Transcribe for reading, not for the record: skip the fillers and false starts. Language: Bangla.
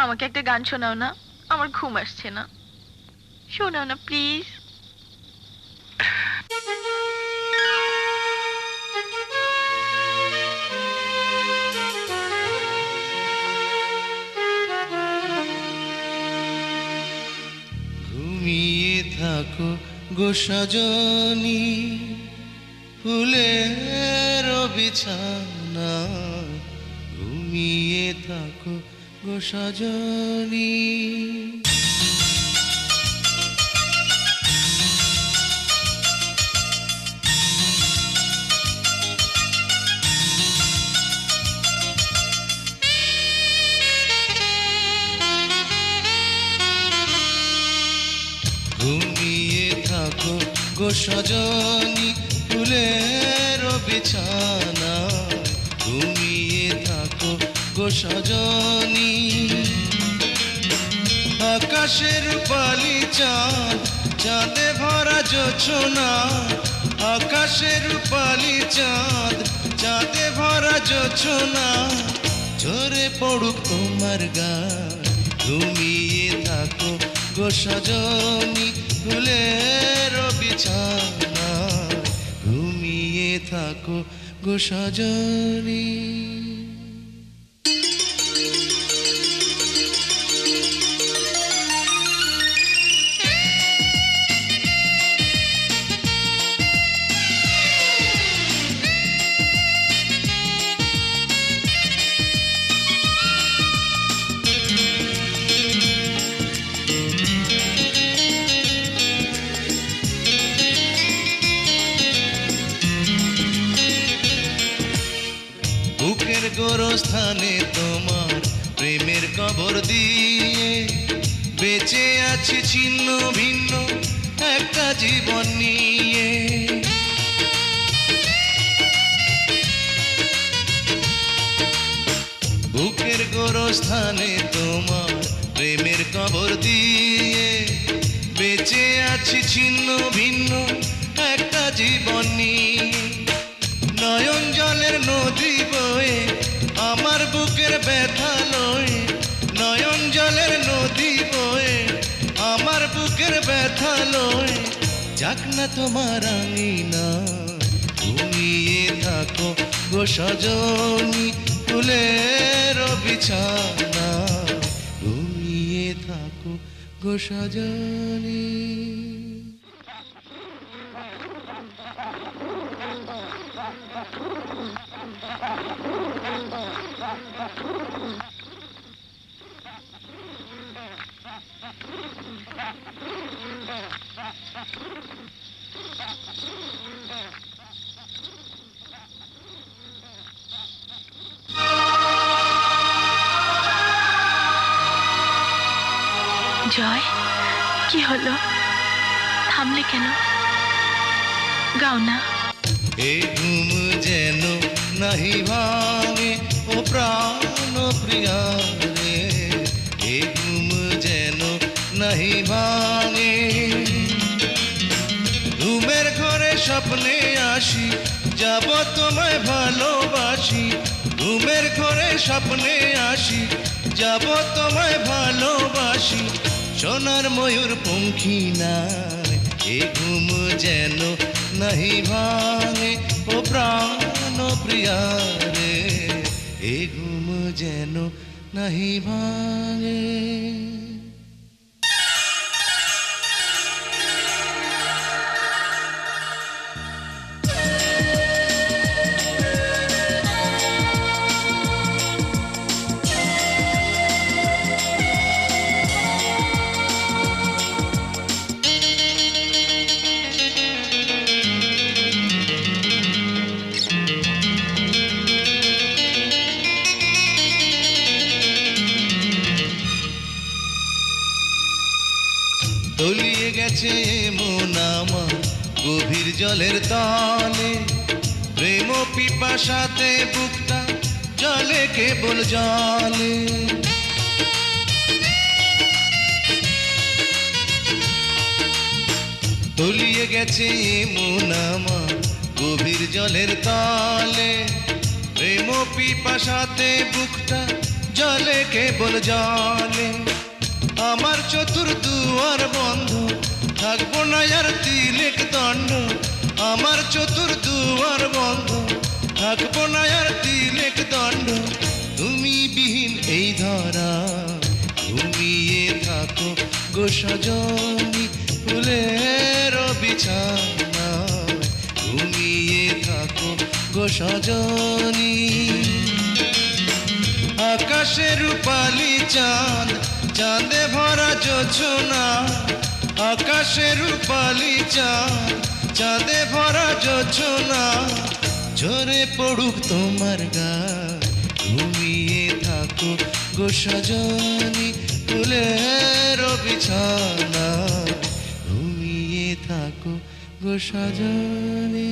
আমাকে একটা গান শোনাও না, আমার ঘুম আসছে না। শোনাও না প্লিজ। ঘুমিয়ে থাকো গো সজনী, ফুলের বিছানা। ঘুমিয়ে থাকো গো সজনী। ঘুমিয়ে থাকো গো সজনী, ফুলের বিছানা। ঘুমিয়ে থাকো গো সজনী। আকাশের পালি চাঁদ, চাঁদে ভরা জোছনা। আকাশের পালি চাঁদ, চাঁদে ভরা জোছনা। ঝরে পড়ুক তোমার গান, ঘুমিয়ে থাকো গো সজনী, ফুলের বিছানা। ঘুমিয়ে থাকো গো সজনী। বুকের গোরস্থানে তোমার প্রেমের কবর দিয়ে বেঁচে আছি ছিন্ন ভিন্ন একটা জীবন নিয়ে। বুকের গোরস্থানে তোমার প্রেমের কবর দিয়ে বেঁচে আছি ছিন্ন ভিন্ন একটা জীবন নিয়ে। নয়ন জলের নদী বয়ে আমার বুকের ব্যথা লয়ে। নয়ন জলের নদী বয়ে আমার বুকের ব্যথা লয়ে। যাক না তোমার আঙিনা, ঘুমিয়ে থাকো গো সজনী, ফুলের বিছানা। ঘুমিয়ে থাকো গো সজনী। জয়, কি হলো? থামলে কেন? গাও না। এ ঘুম যেন নাহি ভাঙে ও প্রাণ প্রিয়া রে। এ ঘুম যেন নাহি ভাঙে। ঘুমের ঘরে স্বপ্নে আসি, যাব তোমায় ভালোবাসি। ঘুমের ঘরে স্বপ্নে আসি, যাব তোমায় ভালোবাসি। সোনার ময়ূর পঙ্খী নাই, এ ঘুম যেন নাহি ভাঙে ও প্রাণ প্রিয়া রে। এ ঘুম যেন নাহি ভাঙে। তলিয়ে গেছে মন আমার গভীর জলের তলে। প্রেম পিপাসাতে বুকটা জলে কেবল জলে। তলিয়ে গেছে মন আমার গভীর জলের তলে। প্রেম পিপাসাতে বুকটা জলে কেবল জলে আমার চতুর্দুয়ার বন্ধ থাকবো না আর তিলেক দণ্ড আমার চতুর্দুয়ার বন্ধ থাকবো না আর তিলেক দণ্ড তুমি বিহীন এই ধরা ঘুমিয়ে থাকো গো সজনী ফুলের বিছানা ঘুমিয়ে থাকো গো সজনী আকাশে রূপালি চাঁদ চাঁদে ভরা জোছনা আকাশে রূপালি চাঁদ চাঁদে ভরা জোছনা ঝরে পড়ুক তোমার গা ঘুমিয়ে থাকো গো সজনী ফুলের বিছানা ঘুমিয়ে থাকো গো সজনী